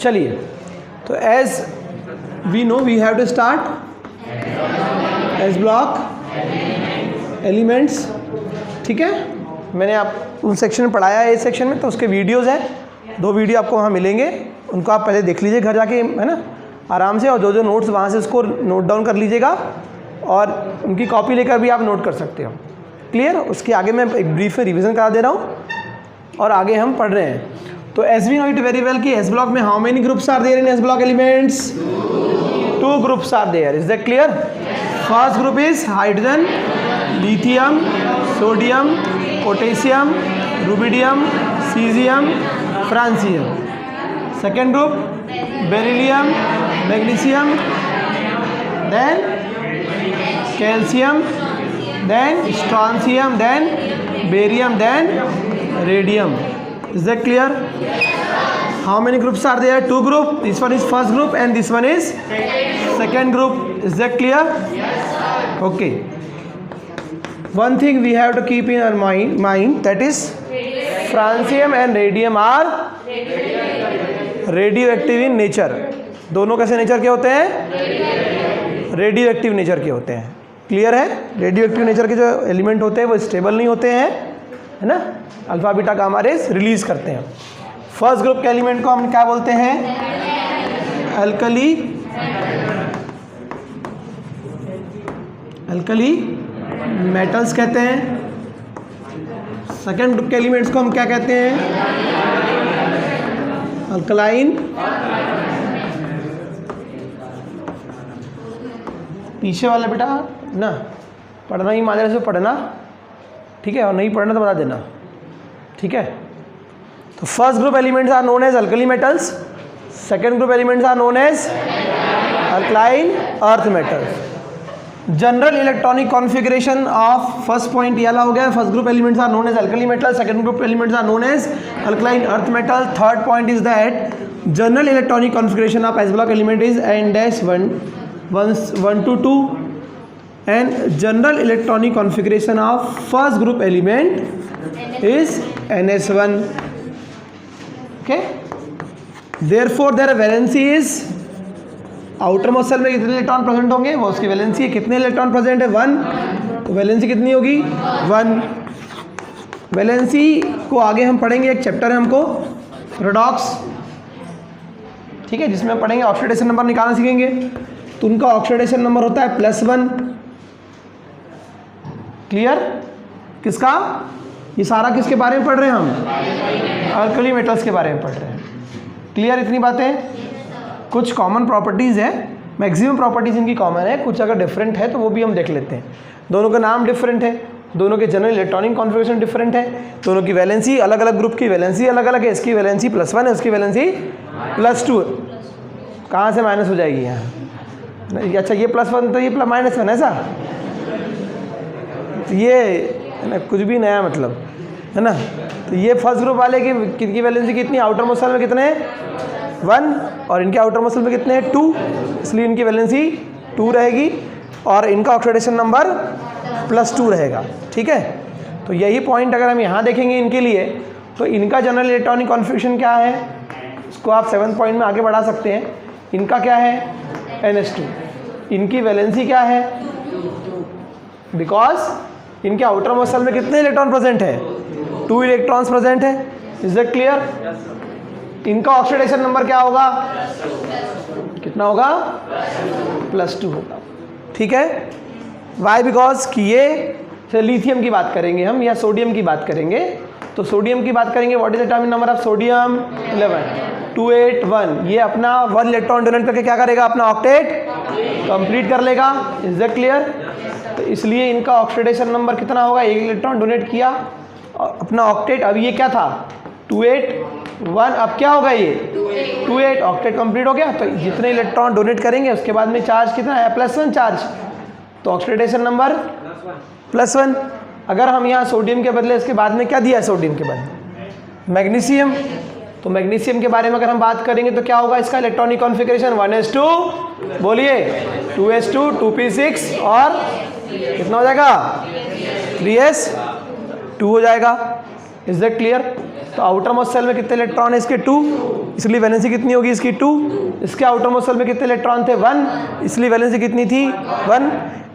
चलिए, तो as we know we have to start s block elements. ठीक है, मैंने आप उन सेक्शन में पढ़ाया है, इस सेक्शन में, तो उसके वीडियोज़ हैं, 2 वीडियो आपको वहाँ मिलेंगे, उनको आप पहले देख लीजिए घर जाके, है ना, आराम से, और जो जो नोट्स वहाँ से उसको नोट डाउन कर लीजिएगा और उनकी कॉपी लेकर भी आप नोट कर सकते हो। क्लियर? उसके आगे मैं एक ब्रीफ में रिवीजन करा दे रहा हूँ और आगे हम पढ़ रहे हैं। तो as we know it very well कि एस ब्लॉक में how many groups are there in s block elements? 2 groups are there. Is that clear? First group is hydrogen, lithium, sodium, potassium, rubidium, caesium, francium. Second group beryllium, magnesium, then calcium, then strontium, then barium, then radium. Is that clear? How many groups are there? 2 group. This one is first group and this one is second group. Is that clear? Okay. One thing we have to keep in our mind, that is francium and radium are radioactive in nature. दोनों कैसे nature के होते हैं? Radio active nature के होते हैं। Clear है? Radio active nature के जो एलिमेंट होते हैं वो स्टेबल नहीं होते हैं, है ना, alpha beta gamma rays release करते हैं। फर्स्ट ग्रुप के एलिमेंट को हम क्या बोलते हैं? अल्कली मेटल्स कहते हैं। सेकेंड ग्रुप के एलिमेंट्स को हम क्या कहते हैं? अल्कलाइन। पीछे वाला बेटा ना पढ़ना ही माजरे से पढ़ना, ठीक है, और नहीं पढ़ना तो बता देना, ठीक है। तो first group elements are known as alkali metals, second group elements are known as alkaline earth metals. General electronic configuration of first point ये वाला हो गया, first group elements are known as alkali metal, second group elements are known as alkaline earth metal. Third point is that general electronic configuration of s block element is N-1 to 2 and general electronic configuration of first group element is NS1. Okay, therefore their valency is outer most में कितने electron present होंगे, वो उसकी valency है। कितने electron present है? 1, तो valency कितनी होगी? 1। वैलेंसी को आगे हम पढ़ेंगे, एक चैप्टर है हमको रेडॉक्स, ठीक है, जिसमें पढ़ेंगे ऑक्सीडेशन नंबर निकालना सीखेंगे। तो उनका ऑक्सीडेशन नंबर होता है +1। क्लियर? किसका? ये सारा किसके बारे में पढ़ रहे हैं हम? अल्कली मेटल्स के बारे में पढ़ रहे हैं। क्लियर? इतनी बातें। कुछ कॉमन प्रॉपर्टीज़ है, मैक्सिमम प्रॉपर्टीज़ इनकी कॉमन है, कुछ अगर डिफरेंट है तो वो भी हम देख लेते हैं। दोनों का नाम डिफरेंट है, दोनों के जनरल इलेक्ट्रॉनिक कॉन्फ़िगरेशन डिफरेंट है, दोनों की वैलेंसी अलग अलग, ग्रुप की वैलेंसी अलग अलग है। इसकी वैलेंसी +1 है, उसकी वैलेंसी +2। कहाँ से माइनस हो जाएगी यहाँ? अच्छा, ये +1 तो ये -1 ऐसा, तो ये है ना, कुछ भी नया मतलब, है ना। तो ये फर्स्ट ग्रुप वाले की वैलेंसी कितनी? आउटर मोस्ट में कितने? 1, और इनके आउटर मोस्ट में कितने? 2, इसलिए इनकी वैलेंसी 2 रहेगी और इनका ऑक्सीडेशन नंबर +2 रहेगा। ठीक है, तो यही पॉइंट अगर हम यहाँ देखेंगे इनके लिए, तो इनका जनरल इलेक्ट्रॉनिक कॉन्फ़िगरेशन क्या है, इसको आप 7th पॉइंट में आगे बढ़ा सकते हैं। इनका क्या है? NH2। इनकी वैलेंसी क्या है? बिकॉज इनके आउटर मोस्ट में कितने इलेक्ट्रॉन प्रेजेंट है? 2 इलेक्ट्रॉन्स प्रेजेंट है। Is that clear? इनका ऑक्सीडेशन नंबर क्या होगा? कितना होगा? +2 होगा। ठीक है, वाई? बिकॉज कि ये लिथियम की बात करेंगे हम या सोडियम की बात करेंगे, तो सोडियम की बात करेंगे। What is the atomic number of sodium? 11, 281। ये अपना 1 इलेक्ट्रॉन डोनेट करके क्या करेगा? अपना ऑक्टेट कंप्लीट कर लेगा। Is that clear? तो इसलिए इनका ऑक्सीडेशन नंबर कितना होगा? 1 इलेक्ट्रॉन डोनेट किया अपना ऑक्टेट। अब ये क्या था? 281, अब क्या होगा? ये 28 ऑक्टेट कंप्लीट हो गया। तो जितने इलेक्ट्रॉन डोनेट करेंगे उसके बाद में चार्ज कितना है? +1 चार्ज, तो ऑक्सीडेशन नंबर +1। अगर हम यहाँ सोडियम के बदले इसके बाद में क्या दिया है? सोडियम के बदले मैग्नीशियम, तो मैग्नीशियम के बारे में अगर हम बात करेंगे तो क्या होगा इसका इलेक्ट्रॉनिक कॉन्फ़िगरेशन? 1s2, बोलिए 2s2, 2p6 और कितना हो जाएगा? 3s2 हो जाएगा। Is that clear? तो आउटर मोस्ट सेल में कितने इलेक्ट्रॉन है इसके 2, इसलिए वैलेंसी कितनी होगी इसकी 2। इसके आउटर मोस्ट सेल में कितने इलेक्ट्रॉन थे 1, इसलिए वैलेंसी कितनी थी 1।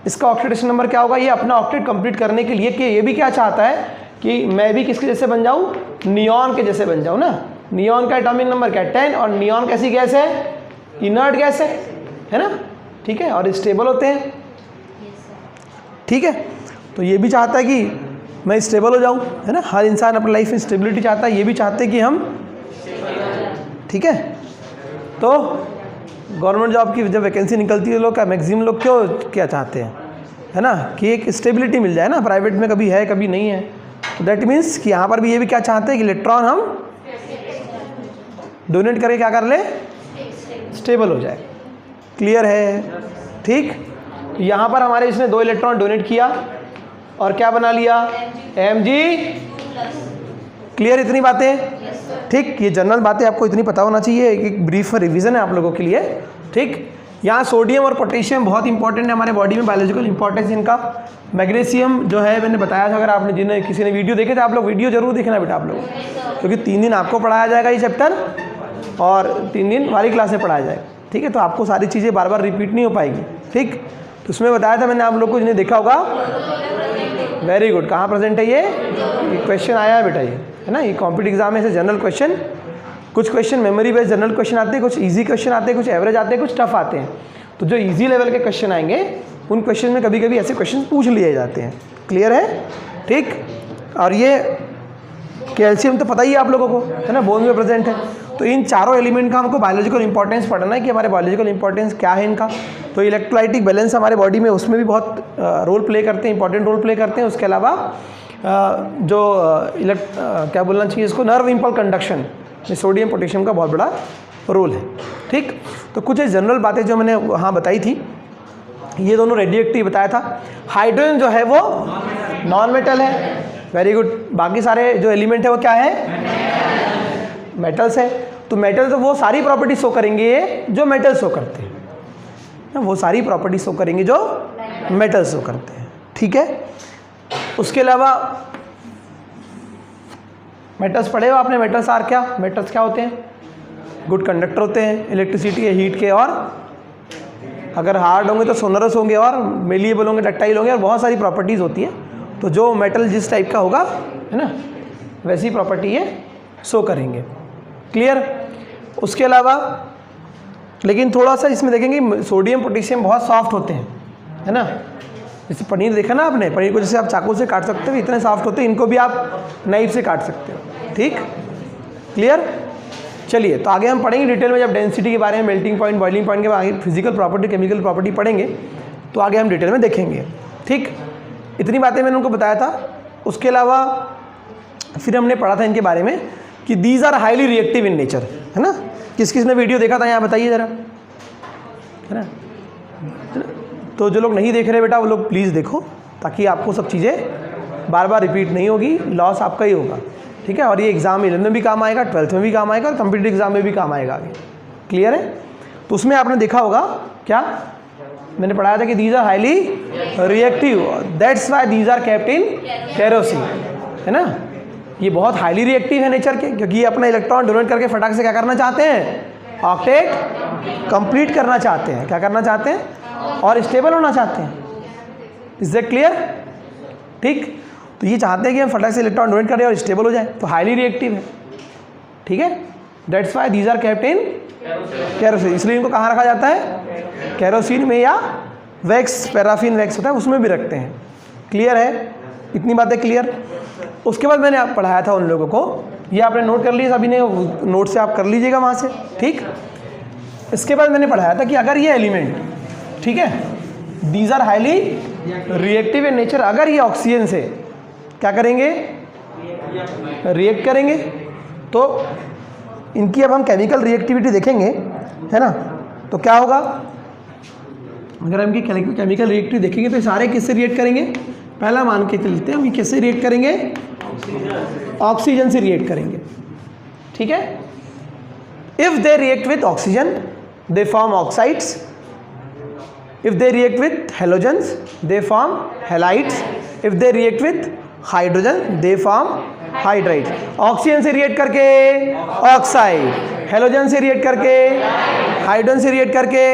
इसका ऑक्सीडेशन नंबर क्या होगा, ये अपना ऑक्टेट कंप्लीट करने के लिए कि ये भी क्या चाहता है कि मैं भी किसके जैसे बन जाऊँ, नियॉन के जैसे बन जाऊँ ना। नियॉन का एटॉमिक नंबर क्या है 10, और नियॉन कैसी गैस है, इनर्ट गैस है ना, ठीक है, और स्टेबल होते हैं, ठीक है। तो ये भी चाहता है कि मैं स्टेबल हो जाऊं, है ना, हर इंसान अपनी लाइफ में स्टेबिलिटी चाहता है, ये भी चाहते हैं कि हम, ठीक है। तो गवर्नमेंट जॉब की जब वैकेंसी निकलती है लोग का मैक्सिमम लोग क्यों क्या चाहते हैं, है ना, कि एक स्टेबिलिटी मिल जाए ना, प्राइवेट में कभी है कभी नहीं है। तो दैट मीन्स कि यहाँ पर भी ये भी क्या चाहते हैं कि इलेक्ट्रॉन हम डोनेट करके क्या कर ले, स्टेबल हो जाए। क्लियर है, ठीक। यहाँ पर हमारे इसने 2 इलेक्ट्रॉन डोनेट किया और क्या बना लिया, Mg। क्लियर इतनी बातें, ठीक। ये जनरल बातें आपको इतनी पता होना चाहिए, एक ब्रीफ रिवीजन है आप लोगों के लिए, ठीक। यहाँ सोडियम और पोटेशियम बहुत इंपॉर्टेंट है हमारे बॉडी में, बायोलॉजिकल इंपॉर्टेंस इनका। मैग्नीशियम जो है मैंने बताया था, अगर आपने जिन्हें किसी ने वीडियो देखे थे, आप लोग वीडियो जरूर देखना बेटा आप लोग, क्योंकि 3 दिन आपको पढ़ाया जाएगा ये चैप्टर और 3 दिन हमारी क्लास में पढ़ाया जाएगा, ठीक है। तो आपको सारी चीज़ें बार बार रिपीट नहीं हो पाएगी, ठीक। तो उसमें बताया था मैंने आप लोग को, जिन्हें देखा होगा, वेरी गुड। कहाँ प्रेजेंट है ये क्वेश्चन आया है बेटा, ये है ना, ये कॉम्पिटिटिव एग्जाम में से जनरल क्वेश्चन, कुछ question memory based general question आते हैं, कुछ इजी क्वेश्चन आते हैं, कुछ एवरेज आते हैं, कुछ टफ आते हैं। तो जो इजी लेवल के क्वेश्चन आएंगे उन क्वेश्चन में कभी कभी ऐसे क्वेश्चन पूछ लिए जाते हैं। क्लियर है, ठीक। और ये कैल्शियम तो पता ही है आप लोगों को, है ना, बोन में प्रेजेंट है। तो इन चारों एलिमेंट का हमको बायोलॉजिकल इंपॉर्टेंस पढ़ना है कि हमारे बायोलॉजिकल इंपॉर्टेंस क्या है इनका। तो इलेक्ट्रोलाइटिक बैलेंस हमारे बॉडी में उसमें भी बहुत रोल प्ले करते हैं, इंपॉर्टेंट रोल प्ले करते हैं। उसके अलावा क्या बोलना चाहिए इसको, नर्व इम्पल्स कंडक्शन में सोडियम पोटेशियम का बहुत बड़ा रोल है, ठीक। तो कुछ जनरल बातें जो मैंने वहाँ बताई थी, ये दोनों रेडियो एक्टिव बताया था। हाइड्रोजन जो है वो नॉन मेटल है, वेरी गुड। बाकी सारे जो एलिमेंट है वो क्या है, मेटल्स है। तो मेटल तो वो सारी प्रॉपर्टी शो करेंगे जो मेटल शो करते हैं, वो सारी प्रॉपर्टी शो करेंगे जो मेटल शो करते हैं, ठीक है। उसके अलावा मेटल्स पढ़े हो आपने, मेटल्स आर क्या, मेटल्स क्या होते हैं, गुड कंडक्टर होते हैं इलेक्ट्रिसिटी या हीट के, और अगर हार्ड होंगे तो सोनरस होंगे, और मेलिएबल होंगे, डक्टाइल होंगे, और बहुत सारी प्रॉपर्टीज़ होती है। तो जो मेटल जिस टाइप का होगा, है ना, वैसी प्रॉपर्टी ये शो करेंगे। क्लियर। उसके अलावा लेकिन थोड़ा सा इसमें देखेंगे सोडियम पोटेशियम बहुत सॉफ्ट होते हैं, है ना। जैसे पनीर देखा ना आपने, पनीर को जैसे आप चाकू से काट सकते हो, इतने सॉफ्ट होते हैं, इनको भी आप नाइफ से काट सकते हो, ठीक। क्लियर। चलिए, तो आगे हम पढ़ेंगे डिटेल में, जब डेंसिटी के बारे में, मेल्टिंग पॉइंट, बॉइलिंग पॉइंट के बारे में, फिजिकल प्रॉपर्टी, केमिकल प्रॉपर्टी पढ़ेंगे, तो आगे हम डिटेल में देखेंगे, ठीक। इतनी बातें मैंने उनको बताया था। उसके अलावा फिर हमने पढ़ा था इनके बारे में कि these are highly reactive in nature, है ना। किस किस ने वीडियो देखा था यहाँ बताइए ज़रा, है ना। तो जो लोग नहीं देख रहे बेटा वो लोग प्लीज़ देखो, ताकि आपको सब चीज़ें बार बार रिपीट नहीं होगी, लॉस आपका ही होगा, ठीक है। और ये एग्ज़ाम 11 में भी काम आएगा, 12th में भी काम आएगा, और कम्पिटिटिव एग्जाम में भी काम आएगा आगे। क्लियर है। तो उसमें आपने देखा होगा क्या मैंने पढ़ाया था कि these are highly reactive, that's why these are kept in kerosene, है ना। ये बहुत हाईली रिएक्टिव है नेचर के, क्योंकि ये अपना इलेक्ट्रॉन डोनेट करके फटाक से क्या करना चाहते हैं, ऑक्टेट कंप्लीट करना चाहते हैं, क्या करना चाहते हैं, और स्टेबल होना चाहते हैं। इज दैट क्लियर, ठीक। तो ये चाहते हैं कि हम फटाक से इलेक्ट्रॉन डोनेट करें और स्टेबल हो जाए, तो हाईली रिएक्टिव है, ठीक है। That's why these are kept in kerosene, इसलिए इनको कहाँ रखा जाता है, केरोसिन में, या वैक्स, पैराफिन वैक्स होता है उसमें भी रखते हैं। क्लियर है, इतनी बातें क्लियर। उसके बाद मैंने आप पढ़ाया था उन लोगों को, ये आपने नोट कर लिया, सभी ने नोट से आप कर लीजिएगा वहाँ से, ठीक। इसके बाद मैंने पढ़ाया था कि अगर ये एलिमेंट, ठीक है, these are highly reactive in nature, अगर ये ऑक्सीजन से क्या करेंगे, रिएक्ट करेंगे, तो इनकी अब हम केमिकल रिएक्टिविटी देखेंगे, है ना। तो क्या होगा, अगर हम इनकी केमिकल रिएक्टिविटी देखेंगे तो सारे किससे रिएक्ट करेंगे, पहला मान के चलते हैं हम, ये किससे रिएक्ट करेंगे, ऑक्सीजन से रिएक्ट करेंगे, ठीक है। If they react with oxygen they form oxides, if they react with halogens they form halides, if they react with hydrogen they form hydride, oxygen से रिएक्ट करके ऑक्साइड, हेलोजन से react करके hydrogen से react करके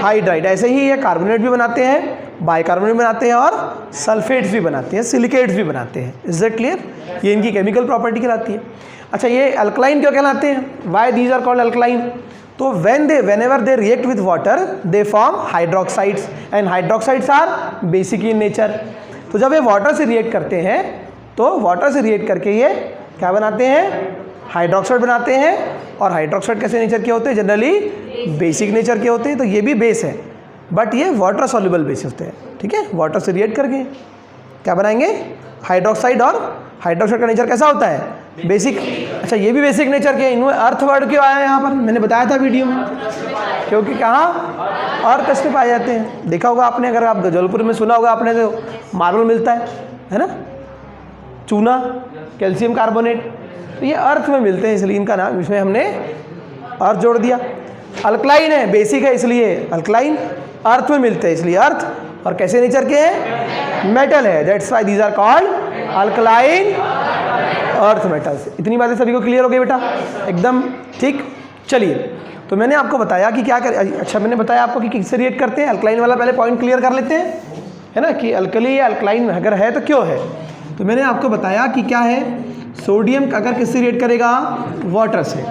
hydride. ऐसे ही ये carbonate भी बनाते हैं, बाइकार्बोनेट बनाते हैं और सल्फेट्स भी बनाते हैं, सिलिकेट्स भी बनाते हैं। Is that clear? ये इनकी केमिकल प्रॉपर्टी कहलाती है। अच्छा, ये अल्कलाइन क्यों कहलाते हैं? Why these are called alkaline? तो whenever they react with water they form hydroxides and hydroxides are basic in nature। तो जब ये वाटर से रिएक्ट करते हैं तो वाटर से रिएक्ट करके ये क्या बनाते हैं? हाइड्रोक्साइड बनाते हैं। और हाइड्रोक्साइड कैसे नेचर के होते हैं? जनरली बेसिक नेचर के होते हैं। तो ये भी बेस है, बट ये वाटर सॉल्युबल बेस होते हैं। ठीक है, वाटर से रिएक्ट करके क्या बनाएंगे? हाइड्रोक्साइड। और हाइड्रोक्साइड का नेचर कैसा होता है? बेसिक। अच्छा, ये भी बेसिक नेचर के। इनमें अर्थ वर्ड क्यों आया यहाँ पर? मैंने बताया था वीडियो में, क्योंकि कहाँ अर्थ पे पाए जाते हैं। देखा होगा आपने, अगर आप जबलपुर में सुना होगा आपने, तो मार्बल मिलता है ना, चूना, कैल्शियम कार्बोनेट, तो ये अर्थ में मिलते हैं, इसलिए इनका नाम इसमें हमने अर्थ जोड़ दिया। अल्कलाइन है, बेसिक है इसलिए अल्कलाइन, अर्थ में मिलते हैं इसलिए अर्थ। और कैसे नेचर के हैं? मेटल है, that's why these are called alkaline earth metals. इतनी बातें सभी को क्लियर हो गई बेटा? एकदम ठीक। चलिए, तो मैंने आपको बताया कि क्या कर, अच्छा मैंने बताया आपको कि किससे रिएक्ट करते हैं। अल्कलाइन वाला पहले पॉइंट क्लियर कर लेते हैं, है ना, कि अल्कली या अल्कलाइन अगर है तो क्यों है। तो मैंने आपको बताया कि क्या है, सोडियम अगर किससे रिएक्ट करेगा? वाटर से।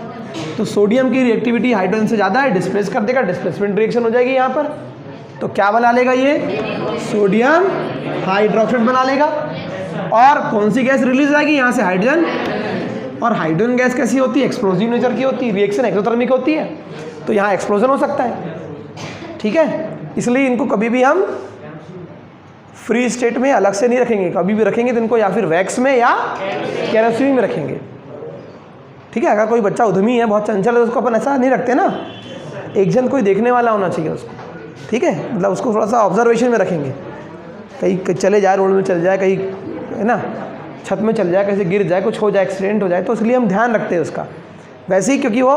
तो सोडियम की रिएक्टिविटी हाइड्रोजन से ज़्यादा है, डिस्प्लेस कर देगा, डिस्प्लेसमेंट रिएक्शन हो जाएगी यहाँ पर। तो क्या बना लेगा ये? सोडियम हाइड्रोक्साइड बना लेगा। और कौन सी गैस रिलीज आएगी यहाँ से? हाइड्रोजन। और हाइड्रोजन गैस कैसी होती है? एक्सप्लोजिव नेचर की होती है, रिएक्शन एक्सोथर्मिक होती है, तो यहाँ एक्सप्लोजन हो सकता है। ठीक है, इसलिए इनको कभी भी हम फ्री स्टेट में अलग से नहीं रखेंगे। कभी भी रखेंगे तो इनको या फिर वैक्स में या केरोसिन में रखेंगे। ठीक है, अगर कोई बच्चा उद्यमी है, बहुत चंचल है, तो उसको अपन ऐसा नहीं रखते ना, एक जन कोई देखने वाला होना चाहिए उसको। ठीक है, मतलब उसको थोड़ा सा ऑब्जर्वेशन में रखेंगे, कहीं चले जाए, रोड में चल जाए, कहीं है ना, छत में चल जाए, कैसे गिर जाए, कुछ हो जाए, एक्सीडेंट हो जाए, तो इसलिए हम ध्यान रखते हैं उसका। वैसे ही क्योंकि वो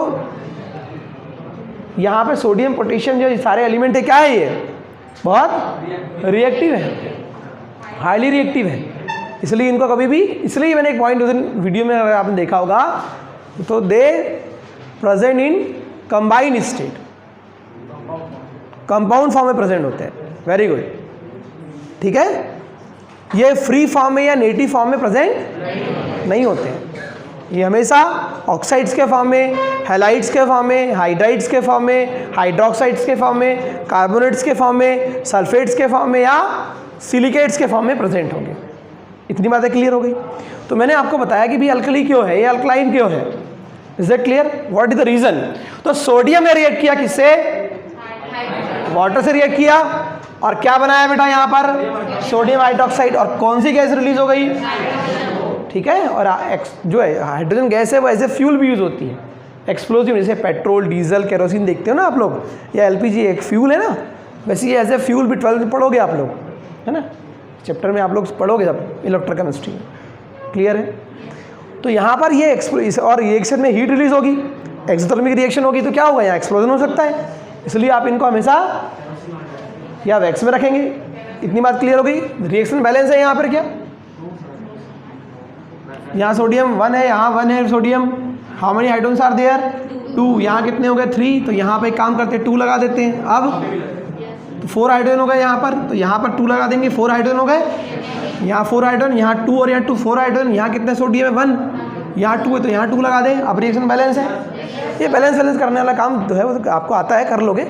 यहाँ पे सोडियम पोटेशियम जो सारे एलिमेंट है, क्या है ये? बहुत रिएक्टिव है, हाईली रिएक्टिव है, इसलिए इनको कभी भी, इसलिए मैंने एक पॉइंट उस दिन वीडियो में अगर आपने देखा होगा, तो दे present in combined state, compound form में प्रेजेंट होते हैं। Very good. ठीक है, ये फ्री फॉर्म में या नेटिव फॉर्म में प्रेजेंट नहीं होते हैं, ये हमेशा ऑक्साइड्स के फॉर्म में, हैलाइड्स के फॉर्म में, हाइड्राइड्स के फॉर्म में, हाइड्रोक्साइड्स के फॉर्म में, कार्बोनेट्स के फॉर्म में, सल्फेट्स के फॉर्म में या सिलिकेट्स के फॉर्म में प्रेजेंट होंगे। इतनी बातें क्लियर हो गई। तो मैंने आपको बताया कि भी अल्कली क्यों है, ये अल्कलाइन क्यों है। Is that clear? What is the reason? तो सोडियम ने रिएक्ट किया किससे? वाटर से रिएक्ट किया, और क्या बनाया बेटा यहाँ पर? Sodium hydroxide. और कौन सी गैस रिलीज हो गई? ठीक है, और जो है हाइड्रोजन गैस है वो एज ए फ्यूल भी यूज होती है, एक्सप्लोजिव, जैसे पेट्रोल, डीजल, केरोसिन देखते हो ना आप लोग, या एलपीजी एक फ्यूल है ना, वैसे ये एज ए फ्यूल भी 12th में पढ़ोगे आप लोग, है ना, चैप्टर में आप लोग पढ़ोगे जब इलेक्ट्रोकेमिस्ट्री में। क्लियर है? तो यहाँ पर ये और रिएक्शन में हीट रिलीज होगी, एक्सोथर्मिक रिएक्शन होगी, तो क्या होगा? यहाँ एक्सप्लोजन हो सकता है, इसलिए आप इनको हमेशा या वैक्स में रखेंगे। इतनी बात क्लियर हो गई। रिएक्शन बैलेंस है यहाँ पर क्या? यहाँ सोडियम 1 है, यहाँ 1 है sodium, how many hydrogens are there? 2। यहाँ कितने हो गए? 3। तो यहाँ पे एक काम करते हैं, 2 लगा देते हैं। अब तो 4 हाइड्रोजन हो गए यहाँ पर, तो यहाँ पर 2 लगा देंगे, 4 हाइड्रोजन हो गए। यहाँ 4 हाइड्रोजन, यहाँ 2 और यहाँ 2, 4 हाइड्रोजन। यहाँ कितने सोडियम है? 1। यहाँ 2 है तो यहाँ 2 लगा दें। अब रिएक्शन बैलेंस है। ये बैलेंस करने वाला काम जो है वो तो आपको आता है, कर लोगे।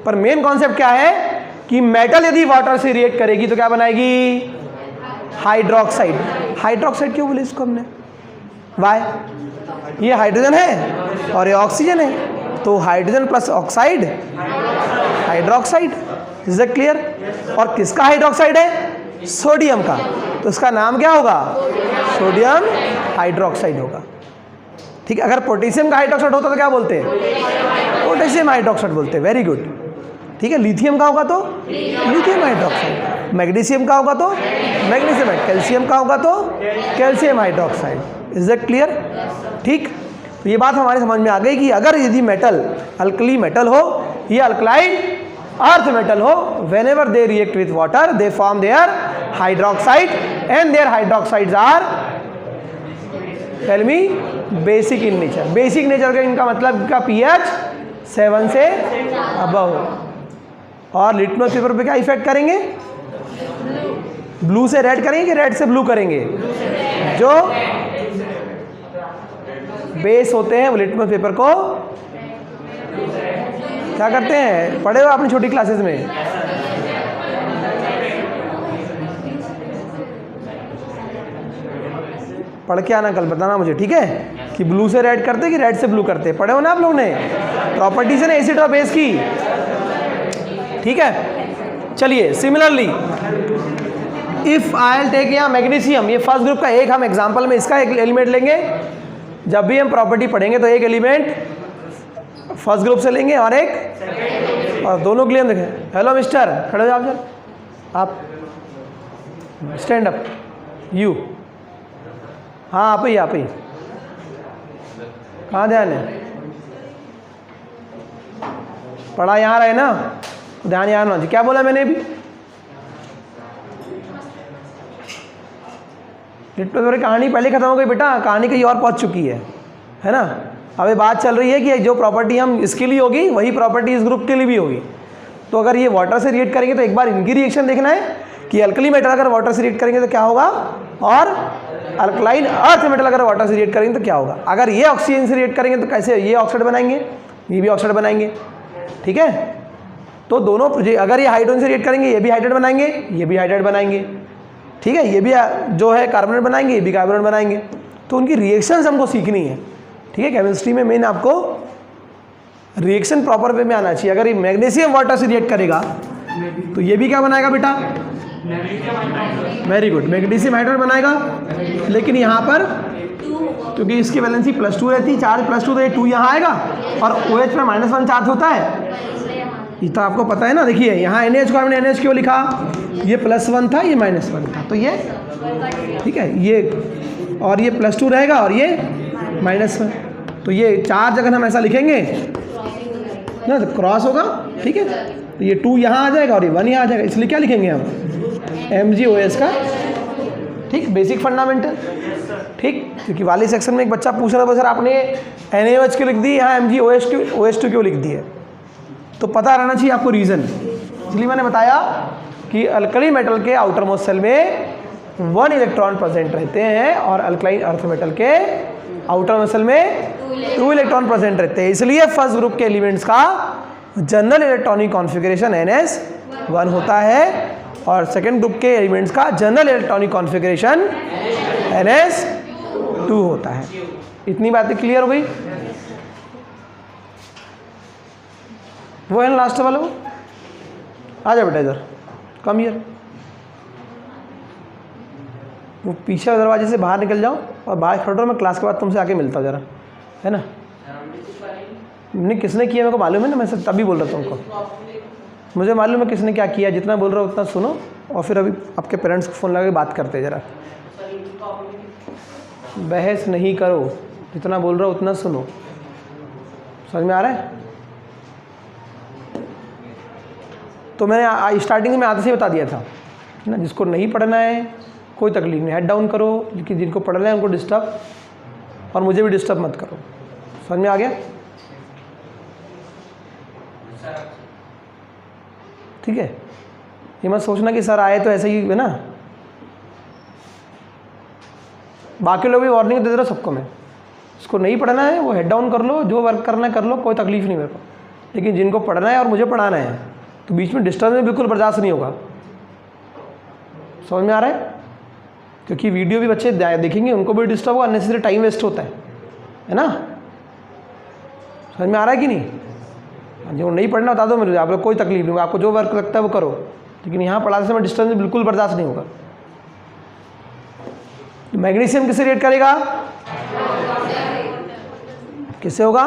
पर मेन कॉन्सेप्ट क्या है कि मेटल यदि वाटर से रिएक्ट करेगी तो क्या बनाएगी? हाइड्रोक्साइड। हाइड्रोक्साइड क्यों बोले इसको हमने? वाई? ये हाइड्रोजन है और ये ऑक्सीजन है, तो hydrogen plus oxide hydroxide. Is it clear? और किसका हाइड्रोक्साइड है? सोडियम का। तो इसका नाम क्या होगा? सोडियम हाइड्रोक्साइड होगा। ठीक है, अगर पोटेशियम का हाइड्रोक्साइड होता तो क्या बोलते हैं? पोटेशियम हाइड्रोक्साइड बोलते हैं। Very good. ठीक है, लिथियम का होगा तो लिथियम हाइड्रोक्साइड, मैग्नीशियम का होगा तो मैग्नीशियम, कैल्शियम का होगा तो calcium hydroxide. Is that clear? ठीक, तो ये बात हमारे समझ में आ गई कि अगर यदि मेटल अल्कली मेटल हो या अल्कलाइन अर्थ मेटल हो, whenever they react with water they form their hydroxide and their hydroxides are tell me basic in nature. Basic nature का इनका मतलब का pH 7 से अबव। और लिटमस पेपर पे क्या इफेक्ट करेंगे? ब्लू से रेड करेंगे कि रेड से ब्लू करेंगे? जो बेस होते हैं वो लिटमस पेपर को क्या करते हैं? पढ़े हो आपने छोटी क्लासेस में? पढ़ के आना, कल बताना मुझे, ठीक है? कि ब्लू से रेड करते कि रेड से ब्लू करते? पढ़े हो ना आप लोगों ने? प्रॉपर्टीज है ना एसिड और बेस की, ठीक है? चलिए, similarly if I will take यहाँ मैग्नीशियम, ये फर्स्ट ग्रुप का एक हम एग्जांपल में इसका एक एलिमेंट लेंगे। जब भी हम प्रॉपर्टी पढ़ेंगे तो एक एलिमेंट फर्स्ट ग्रुप से लेंगे और एक, और दोनों के लिए हम देखें। हेलो मिस्टर, खड़े हो जाओ सर, आप स्टैंड अप, यू, हाँ आप ही कहाँ ध्यान है? पढ़ा यहाँ रहे ना, ध्यान यहाँ ना। क्या बोला मैंने अभी? कहानी पहले खत्म हो गई बेटा, कहानी कहीं और पहुंच चुकी है ना? अभी बात चल रही है कि जो प्रॉपर्टी हम इसके लिए होगी वही प्रॉपर्टी इस ग्रुप के लिए भी होगी। तो अगर ये वाटर से रिएक्ट करेंगे तो एक बार इनकी रिएक्शन देखना है कि अल्कली मेटल अगर वाटर से रिएक्ट करेंगे तो क्या होगा, और अल्कलाइन अर्थ मेटल अगर वाटर से रिएक्ट करेंगे तो क्या होगा। अगर ये ऑक्सीजन से रिएक्ट करेंगे तो कैसे? ये ऑक्साइड बनाएंगे, ये भी ऑक्साइड बनाएंगे, ठीक है? तो दोनों, अगर ये हाइड्रोजन से रिएक्ट करेंगे ये भी हाइड्रेट बनाएंगे, ये भी हाइड्रेट बनाएंगे, ठीक है? ये भी जो है कार्बोनेट बनाएंगे, ये भी कार्बोनेट बनाएंगे। तो उनकी रिएक्शंस हमको सीखनी है, ठीक है? केमिस्ट्री में मेन आपको रिएक्शन प्रॉपर वे में आना चाहिए। अगर ये मैग्नीशियम वाटर से रिएक्ट करेगा तो ये भी क्या बनाएगा बेटा? वेरी गुड, मैग्नीशियम हाइड्रेट बनाएगा। लेकिन यहाँ पर क्योंकि इसकी वैलेंसी +2 रहती है, चार्ज +2, तो ये 2 यहाँ आएगा और OH में -1 चार्ज होता है। ये तो आपको पता है ना। देखिए यहाँ NH को हमने NH क्यों लिखा? ये +1 था, ये -1 था, तो ये ठीक है, ये और ये +2 रहेगा और ये -1, तो ये चार्ज अगर हम ऐसा लिखेंगे ना तो क्रॉस होगा, ठीक है? तो ये 2 यहाँ आ जाएगा और ये 1 यहाँ आ जाएगा, इसलिए क्या लिखेंगे हम? MgOH का, ठीक, बेसिक फंडामेंटल, ठीक? क्योंकि वाली सेक्शन में एक बच्चा पूछ रहा था सर आपने NaOH क्यों लिख दी, यहाँ MgOH2 क्यों लिख दी है? तो पता रहना चाहिए आपको रीज़न। इसलिए मैंने बताया कि अल्कली मेटल के आउटर मोस्ट सेल में 1 इलेक्ट्रॉन प्रेजेंट रहते हैं और अल्कलाइन अर्थ मेटल के आउटर मोस्ट सेल में 2 इलेक्ट्रॉन प्रेजेंट रहते हैं। इसलिए फर्स्ट ग्रुप के एलिमेंट्स का जनरल इलेक्ट्रॉनिक कॉन्फ़िगरेशन NS1 होता है और सेकेंड ग्रुप के एलिमेंट्स का जनरल इलेक्ट्रॉनिक कॉन्फ़िगरेशन NS2 होता है। इतनी बातें क्लियर हो गई? वो है ना लास्ट वाला, वो आ जाओ बेटा इधर, कम हियर, वो पीछे दरवाजे से बाहर निकल जाओ और बाहर खड़ो रहो, मैं क्लास के बाद तुमसे आके मिलता हूँ ज़रा, है ना? नहीं, किसने किया मेरे को मालूम है ना, मैं सब तभी बोल रहा था तुमको, मुझे मालूम है किसने क्या किया। जितना बोल रहा हो उतना सुनो और फिर अभी आपके पेरेंट्स को फ़ोन लगा के बात करते ज़रा। बहस नहीं करो, जितना बोल रहा हो उतना सुनो। समझ में आ रहा है? तो मैंने स्टार्टिंग में आते से बता दिया था ना, जिसको नहीं पढ़ना है कोई तकलीफ नहीं, हेड डाउन करो, लेकिन जिनको पढ़ना है उनको डिस्टर्ब, और मुझे भी डिस्टर्ब मत करो। समझ में आ गया? ठीक है? ये मत सोचना कि सर आए तो ऐसे ही है ना। बाकी लोग भी वार्निंग दे दे रहा सबको मैं, इसको नहीं पढ़ना है वो हेड डाउन कर लो, जो वर्क करना है कर लो, कोई तकलीफ नहीं मेरे को। लेकिन जिनको पढ़ना है और मुझे पढ़ाना है तो बीच में डिस्टर्बेंस बिल्कुल बर्दाश्त नहीं होगा। समझ में आ रहा है? क्योंकि वीडियो भी बच्चे देखेंगे, उनको भी डिस्टर्ब होगा, अननेसेसरी टाइम वेस्ट होता है ना? समझ में आ रहा है कि नहीं? जो नहीं पढ़ना बता दो मुझे, आप लोग कोई तकलीफ नहीं होगा, आपको जो वर्क लगता है वो करो, लेकिन यहाँ पढ़ाते समय डिस्टर्बेंस बिल्कुल बर्दाश्त नहीं होगा। मैग्नीशियम किससे रिएक्ट करेगा? किससे होगा?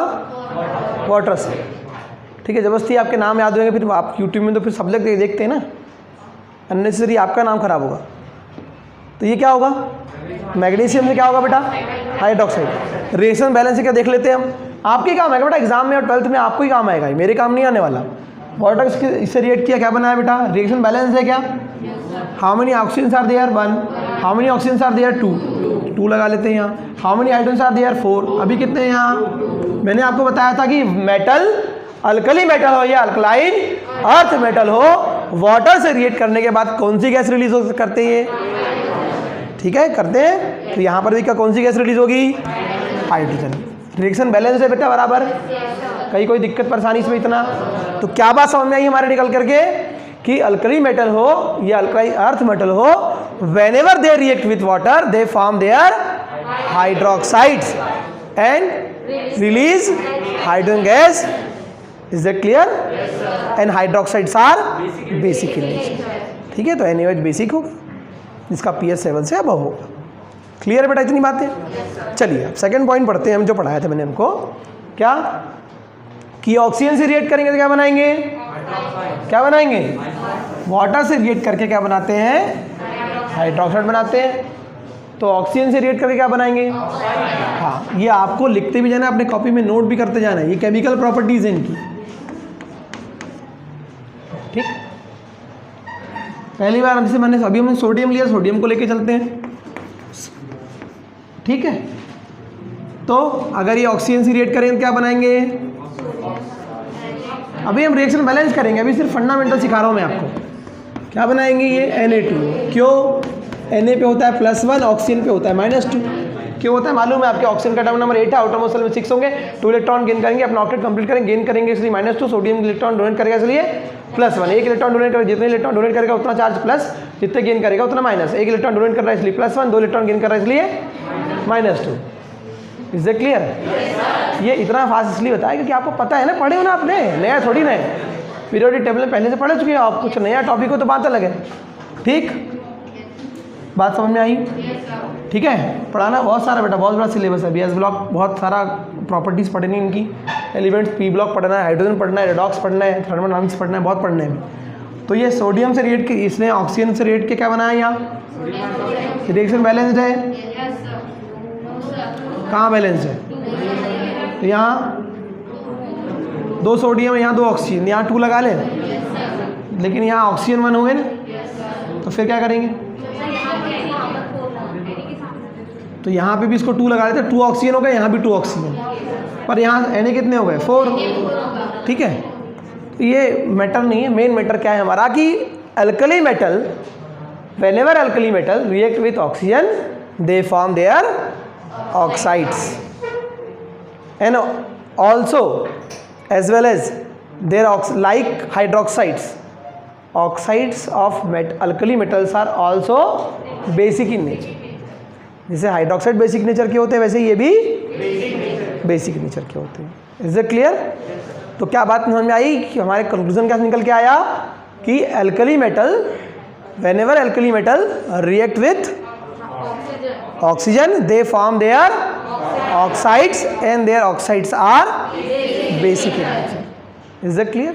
वाटर से। ठीक है, जबरदस्ती आपके नाम याद होंगे फिर आप यूट्यूब में, तो फिर सब लोग देखते हैं ना, अननेसेसरी आपका नाम खराब होगा। तो ये क्या होगा? मैग्नीशियम से क्या होगा बेटा? हाइड्रोक्साइड। रिएक्शन बैलेंस से क्या देख लेते हैं हम, आपके काम आएगा बेटा एग्जाम में और 12th में, आपको ही काम आएगा, मेरे काम नहीं आने वाला। वाटर इससे रिएक्ट किया, क्या बनाया बेटा? रिएक्शन बैलेंस है क्या? How many oxygen are there? 1। How many oxygen are there 2 लगा लेते हैं यहाँ। How many hydrogen are there 4, अभी कितने हैं यहाँ? मैंने आपको बताया था कि मेटल अल्कली मेटल हो या अल्कलाइन अर्थ मेटल हो, वाटर से रिएक्ट करने के बाद कौन सी गैस रिलीज हो करते हैं? ठीक है, करते हैं। तो यहाँ पर भी क्या कौन सी गैस रिलीज होगी? हाइड्रोजन। रिएक्शन बैलेंस है बेटा बराबर, कहीं कोई दिक्कत परेशानी इसमें इतना? तो क्या बात समझ में आई हमारे निकल करके कि अल्कली मेटल हो या अल्कलाइन अर्थ मेटल हो, whenever they react with water they form their hydroxides and release hydrogen gas. Is that clear? And hydroxides are basic in nature. ठीक है, तो NaOH बेसिक होगा, इसका pH 7 से अबव होगा। क्लियर है बेटा इतनी बातें? चलिए अब सेकंड पॉइंट पढ़ते हैं हम, जो पढ़ाया था मैंने हमको, क्या कि ऑक्सीजन से रिएक्ट करेंगे तो क्या बनाएंगे? क्या बनाएंगे? वाटर से रिएक्ट करके क्या बनाते हैं? हाइड्रोक्साइड बनाते हैं। तो ऑक्सीजन से रिएक्ट करके क्या बनाएंगे? हाँ, ये आपको लिखते भी जाना, अपने कॉपी में नोट भी करते जाना है, ये केमिकल प्रॉपर्टीज हैं इनकी। ठीक, पहली बार जैसे मैंने अभी हमने सोडियम लिया, सोडियम को लेके चलते हैं। ठीक है, तो अगर ये ऑक्सीजन से रिएक्ट करेंगे तो क्या बनाएंगे? अभी हम रिएक्शन बैलेंस करेंगे, अभी सिर्फ फंडामेंटल सिखा रहा हूँ मैं आपको। क्या बनाएंगे? ये Na2। क्यों? Na पे होता है +1, ऑक्सीजन पे होता है -2। क्यों होता है मालूम है? आपके ऑक्सीजन का एटॉमिक नंबर 8 है, आउटर मोस्ट शेल में 6 होंगे, 2 इलेक्ट्रॉन गेन करेंगे, अपना ऑक्टेट कंप्लीट करेंगे, गेन करेंगे इसलिए -2। सोडियम इलेक्ट्रॉन डोनेट करेगा इसलिए +1। एक इलेक्ट्रॉन डोनेट करेगा, जितने इलेक्ट्रॉन डोनेट करेगा उतना चार्ज प्लस, जितने गेन करेगा उतना माइनस। एक इलेक्ट्रॉन डोनेट कर रहा है इसलिए +1, 2 इलेक्ट्रॉन गेन कर रहा है इसलिए -2। Is it clear? ये इतना फास्ट इसलिए बताया क्योंकि आपको पता है ना, पढ़े हो ना आपने, नया थोड़ी ना है। पीरियोडिक टेबल में पहले से पढ़ चुके हैं आप, कुछ नया टॉपिक हो तो बात अलग है। ठीक, बात समझ में आई? ठीक है, पढ़ाना बहुत सारा बेटा, बहुत बड़ा सिलेबस है। BS ब्लॉक बहुत सारा प्रॉपर्टीज़ पढ़नी इनकी, एलिमेंट्स, P ब्लॉक पढ़ना है, हाइड्रोजन पढ़ना है, रेडॉक्स पढ़ना है, थर्मोडायनामिक्स पढ़ना है, बहुत पढ़ना है। तो ये सोडियम से रिएक्ट के, इसने ऑक्सीजन से रिएक्ट के क्या बनाया? यहाँ रिएक्शन बैलेंस्ड है। कहाँ बैलेंस है? तो यहाँ 2 सोडियम है, यहाँ 2 ऑक्सीजन, यहाँ 2 लगा लें, लेकिन यहाँ ऑक्सीजन 1 हो गए ना, तो फिर क्या करेंगे? तो यहाँ पे भी इसको 2 लगा लेते, 2 ऑक्सीजन हो गए, यहाँ भी 2 ऑक्सीजन, पर यहाँ Na कितने हो गए? 4। ठीक है, तो ये मैटर नहीं है, मेन मैटर क्या है हमारा कि alkali metal, whenever alkali metal react with oxygen they form their oxides, and also as well as their like hydroxides, oxides of alkali metals are also basic in nature। जैसे hydroxide basic nature के होते हैं वैसे ये भी basic nature के होते हैं। Is it clear? तो क्या बात समझ में आई कि हमारे कंक्लूजन क्या निकल के आया कि alkali metal, whenever alkali metal react with oxygen they form their oxides and their oxides are basic in nature। Is that clear?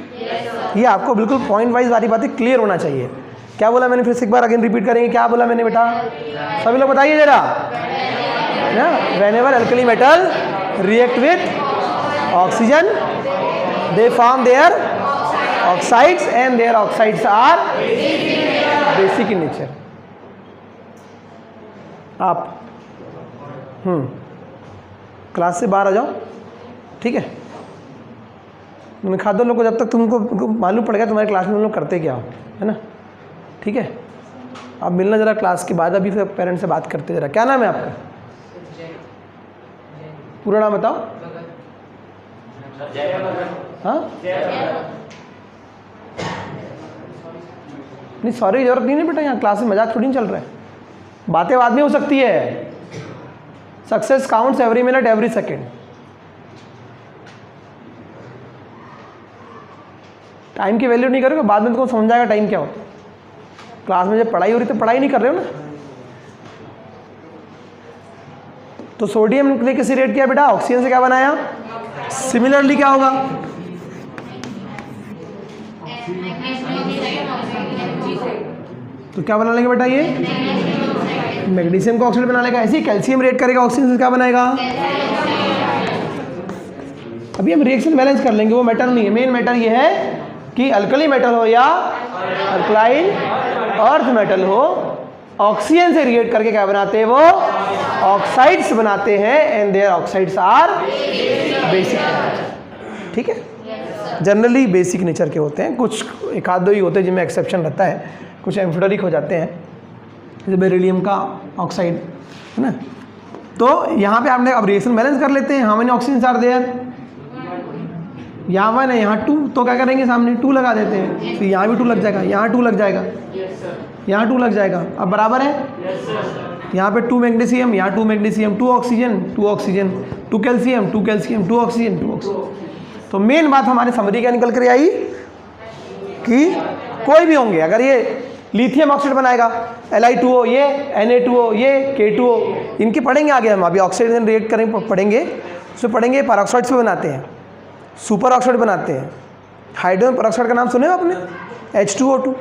ये आपको बिल्कुल पॉइंट वाइज सारी बातें क्लियर होना चाहिए। क्या बोला मैंने? फिर से एक बार अगेन रिपीट करेंगे, क्या बोला मैंने बेटा? सभी लोग बताइए जरा ना। whenever alkali metal react with oxygen they form their oxides and their oxides are basic in nature। आप क्लास से बाहर आ जाओ, ठीक है? मैंने कहा दो लोग को, जब तक तुमको मालूम पड़ गया तुम्हारे क्लास में हम लोग करते क्या हो, है ना? ठीक है, आप मिलना जरा क्लास के बाद, अभी फिर पेरेंट्स से बात करते जरा। क्या नाम है आपका? पूरा नाम बताओ। हाँ, नहीं सॉरी जरूरत नहीं है बेटा, यहाँ क्लास में मजाक थोड़ी नहीं चल रहा है, बातें बाद में हो सकती है। Success counts every minute every second. Time की वैल्यू नहीं करोगे बाद में तुमको समझ आएगा टाइम क्या होता है। क्लास में जब पढ़ाई हो रही तो पढ़ाई नहीं कर रहे हो ना। तो सोडियम ने किसी रेट किया बेटा, ऑक्सीजन से क्या बनाया? सिमिलरली क्या होगा? तो क्या बना लेंगे बेटा? ये मैग्नीशियम का ऑक्साइड बना लेगा। ऐसे ही कैल्शियम रिएक्ट करेगा ऑक्सीजन से, क्या बनाएगा? अभी हम रिएक्शन बैलेंस कर लेंगे, वो मैटर नहीं है। मेन मैटर ये है कि अल्कली मेटल हो या अल्कलाइन अर्थ मेटल हो, ऑक्सीजन से रिएक्ट करके क्या बनाते हैं वो ऑक्साइड्स बनाते हैं, and their oxides are basic. ठीक है, जनरली बेसिक नेचर के होते हैं, कुछ एक आध दो ही होते हैं जिनमें एक्सेप्शन रहता है, कुछ एम्फोटेरिक हो जाते हैं, जैसे बेरिलियम का ऑक्साइड है ना। तो यहाँ पे आपने अब रिएक्शन बैलेंस कर लेते हैं, how many oxygen are there, यहाँ 1 है यहाँ 2, तो क्या करेंगे सामने 2 लगा देते हैं, तो यहाँ भी 2 लग जाएगा, यहाँ 2 लग जाएगा, यहाँ 2 लग जाएगा, अब बराबर है। यहाँ पे 2 मैग्नीशियम, यहाँ 2 magnesium, 2 oxygen 2 oxygen, 2 calcium 2 calcium, 2 oxygen 2 oxygen. तो मेन बात हमारे समरी क्या निकल कर आई कि कोई भी होंगे, अगर ये लिथियम ऑक्साइड बनाएगा Li2O, ये Na2O, ये K2O, इनके पढ़ेंगे आगे हम, अभी ऑक्सीजन रिएक्ट करेंगे पढ़ेंगे, उसमें पढ़ेंगे पैराऑक्साइड्स पे बनाते हैं, सुपर ऑक्साइड बनाते हैं। हाइड्रोजन पेरोक्साइड का नाम सुने हो आपने, H2O2,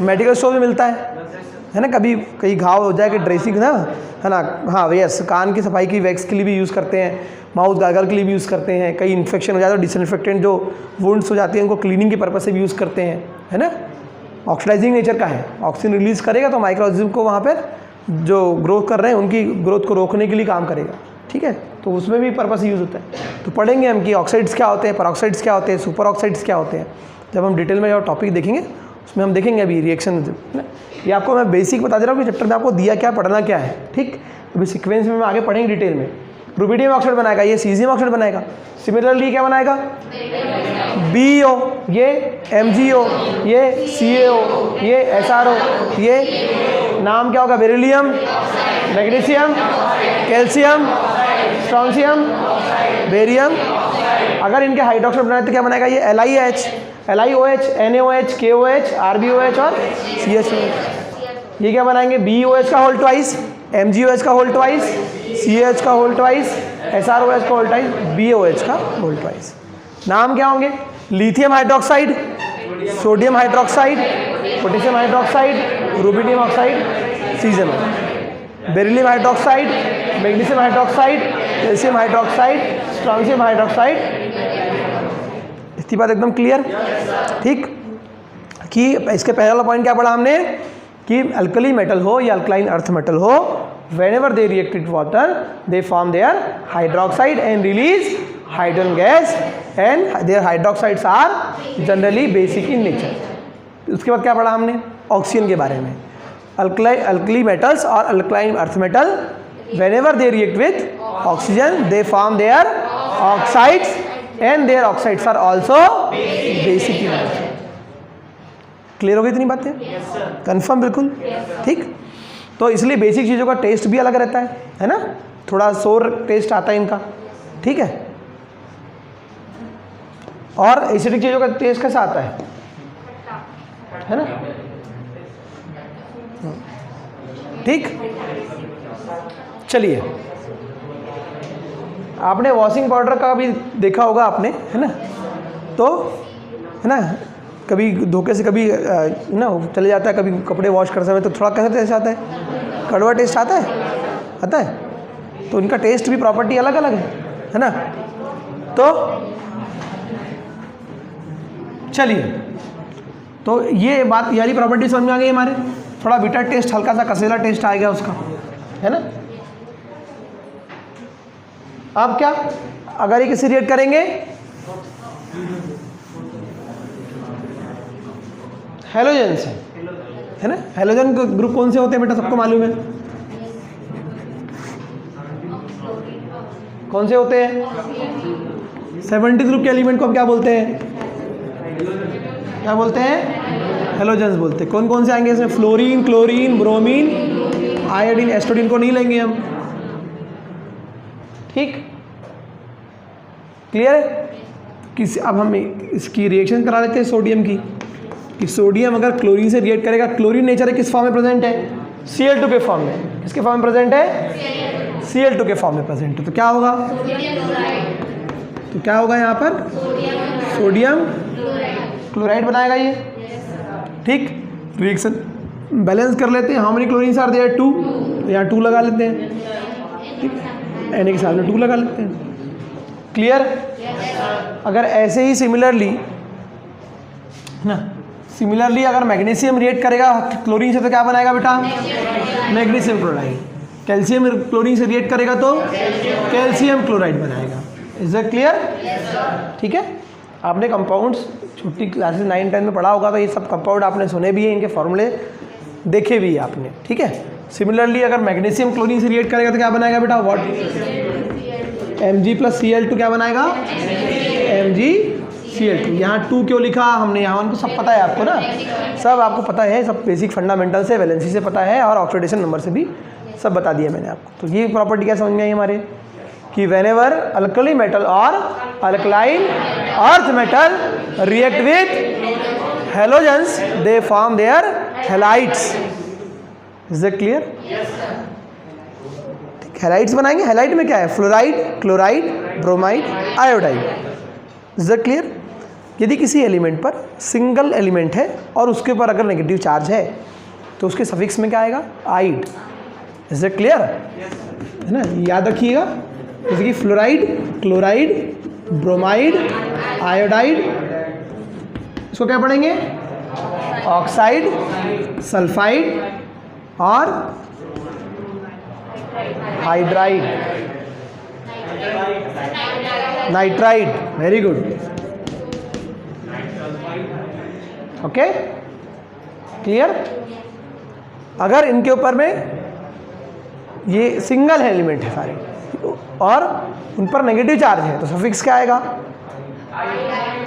मेडिकल स्टोर में मिलता है ना। कभी कहीं घाव हो जाए कि ड्रेसिंग ना, है ना, हाँ यस, कान की सफाई की वैक्स के लिए भी यूज़ करते हैं, माउथ गार्गल के लिए भी यूज़ करते हैं, कहीं इन्फेक्शन हो जाए तो डिसइंफेक्टेंट जो वुंड्स हो जाती हैं उनको क्लीनिंग के पर्पज़ से भी यूज़ करते हैं, है ना। ऑक्सीडाइजिंग नेचर का है, ऑक्सीजन रिलीज़ करेगा तो माइक्रो ऑर्गेनिज्म को वहाँ पर जो ग्रोथ कर रहे हैं उनकी ग्रोथ को रोकने के लिए काम करेगा। ठीक है, तो उसमें भी पर्पस यूज़ होता है। तो पढ़ेंगे हम कि ऑक्साइड्स क्या होते हैं, पेरोक्साइड्स क्या होते हैं, सुपर ऑक्साइड्स क्या होते हैं, जब हम डिटेल में जो टॉपिक देखेंगे उसमें हम देखेंगे अभी रिएक्शन। ये आपको मैं बेसिक बता दे रहा हूँ कि चैप्टर में आपको दिया क्या, पढ़ना क्या है। ठीक, अभी सीक्वेंस में आगे पढ़ेंगे डिटेल में। रुबिडियम ऑक्साइड बनाएगा, ये सीजियम ऑक्साइड बनाएगा, सिमिलरली क्या बनाएगा BeO, ये MgO, ये CaO, ये SrO, ये नाम क्या होगा beryllium, magnesium, calcium, strontium, barium. अगर इनके हाइड्रोक्साइड बनाए तो क्या बनाएगा ये LiH, LiOH, NaOH, KOH, RbOH और CHOH। ये क्या बनाएंगे BeOH का होल ट्वाइस, MgOH का होल ट्वाइस, CH का होल ट्वाइस, SrOH का होल ट्वाइस, BOH का होल ट्वाइस। नाम क्या होंगे lithium hydroxide, sodium hydroxide, potassium hydroxide, rubidium oxide, season, beryllium hydroxide, magnesium hydroxide, calcium hydroxide, strontium hydroxide. इसकी बात एकदम क्लियर। ठीक, कि इसके पहला वाला पॉइंट क्या पढ़ा हमने कि अल्कली मेटल हो या अल्कलाइन अर्थ मेटल हो, whenever they react with water they form their hydroxide and release hydrogen gas, and their hydroxides are generally basic in nature। उसके बाद क्या पढ़ा हमने ऑक्सीजन के बारे में, अल्कली मेटल्स और alkaline earth metal whenever they react with oxygen they form their oxides and their oxides are also basic in nature। Clear हो गई इतनी बातें, कंफर्म बिल्कुल। ठीक, तो इसलिए बेसिक चीज़ों का टेस्ट भी अलग रहता है ना, थोड़ा सोर टेस्ट आता है इनका। ठीक है, और एसिडिक चीज़ों का टेस्ट कैसा आता है ना। ठीक, चलिए, आपने वॉशिंग पाउडर का भी देखा होगा आपने, है ना, तो है ना, कभी धोखे से कभी ना चले जाता है, कभी कपड़े वॉश करते समय तो थोड़ा कैसा टेस्ट आता है, कड़वा टेस्ट आता है, तो उनका टेस्ट भी प्रॉपर्टी अलग अलग है ना। तो चलिए, तो ये बात यारी प्रॉपर्टी समझ में आ गई हमारे, थोड़ा बिटर टेस्ट, हल्का सा कसेला टेस्ट आएगा उसका, है ना। अब क्या, अगर ये किसी रिएक्ट करेंगे हेलोजन से, है ना, हेलोजन ग्रुप कौन से होते हैं बेटा, सबको मालूम है कौन से होते हैं। 70 ग्रुप के एलिमेंट को हम क्या बोलते हैं, क्या बोलते हैं, हेलोजन्स बोलते हैं। कौन कौन से आएंगे इसमें, फ्लोरीन, क्लोरीन, ब्रोमीन, आयोडीन, एस्टोडीन को नहीं लेंगे हम। ठीक, क्लियर है। किस, अब हम इसकी रिएक्शन करा लेते हैं सोडियम की, कि सोडियम अगर क्लोरीन से रिएक्ट करेगा, क्लोरीन नेचर है किस फॉर्म में प्रेजेंट है, Cl2 के फॉर्म में। किसके फॉर्म में प्रेजेंट है, Cl2 के फॉर्म में प्रेजेंट है। तो क्या होगा, तो क्या होगा यहाँ पर सोडियम क्लोराइड बनाएगा ये। ठीक, रिएक्शन बैलेंस कर लेते हैं, how many chlorine are there 2, तो यहाँ 2 लगा लेते हैं। ठीक, Na के साथ में 2 लगा लेते हैं। क्लियर। अगर ऐसे ही सिमिलरली ना सिमिलरली अगर मैग्नीशियम रिएक्ट करेगा क्लोरीन से तो क्या बनाएगा बेटा? Magnesium chloride. कैल्शियम क्लोरीन से रिएक्ट करेगा तो कैल्शियम क्लोराइड बनाएगा। Is that clear? ठीक है, आपने कंपाउंड्स छोटी क्लासेस 9-10 में पढ़ा होगा, तो ये सब कंपाउंड आपने सुने भी हैं, इनके फॉर्मूले देखे भी है आपने। ठीक है, सिमिलरली अगर मैग्नीशियम क्लोरीन से रिएक्ट करेगा तो क्या बनाएगा बेटा? व्हाट? Mg+Cl2 क्या बनाएगा? Mg(Cl2). यहाँ 2 क्यों लिखा हमने? यहाँ तो सब पता है आपको ना, सब आपको पता है, सब बेसिक फंडामेंटल से, वैलेंसी से पता है, और ऑक्सीडेशन नंबर से भी सब बता दिया मैंने आपको। तो ये प्रॉपर्टी क्या समझ में आई हमारे कि व्हेनेवर अल्कली मेटल और alkaline earth metal react with halogens they form their halides. Is that clear? Halides बनाएंगे। हेलाइट में क्या है? Fluoride, chloride, bromide, iodide. Is that clear? यदि किसी एलिमेंट पर सिंगल एलिमेंट है और उसके ऊपर अगर नेगेटिव चार्ज है तो उसके सफिक्स में क्या आएगा? आइड। Is that clear? है ना, याद रखिएगा। जैसे कि फ्लोराइड, क्लोराइड, ब्रोमाइड, आयोडाइड, इसको क्या पढ़ेंगे? ऑक्साइड, सल्फाइड और hydride, nitride. Very good. Okay, clear? अगर इनके ऊपर में ये सिंगल एलिमेंट है सारे और उन पर नेगेटिव चार्ज है तो सफिक्स क्या आएगा?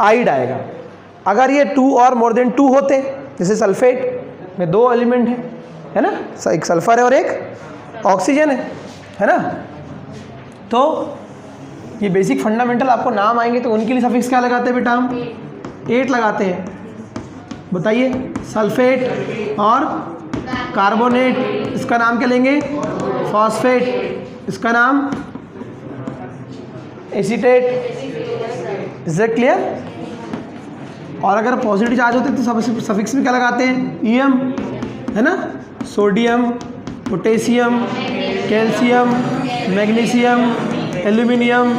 आइड आएगा। अगर ये 2 और मोर देन 2 होते, जैसे सल्फेट में 2 एलिमेंट है ना, एक सल्फर है और एक ऑक्सीजन है ना, तो ये बेसिक फंडामेंटल आपको नाम आएंगे तो उनके लिए सफिक्स क्या लगाते हैं बेटा? हम 8 लगाते हैं। बताइए, सल्फेट और कार्बोनेट, इसका नाम क्या लेंगे? फॉस्फेट, इसका नाम एसीटेट। Is that clear? और अगर पॉजिटिव चार्ज होते तो सफिक्स में क्या लगाते हैं? ईएम, है ना, sodium, potassium, calcium, magnesium, aluminium,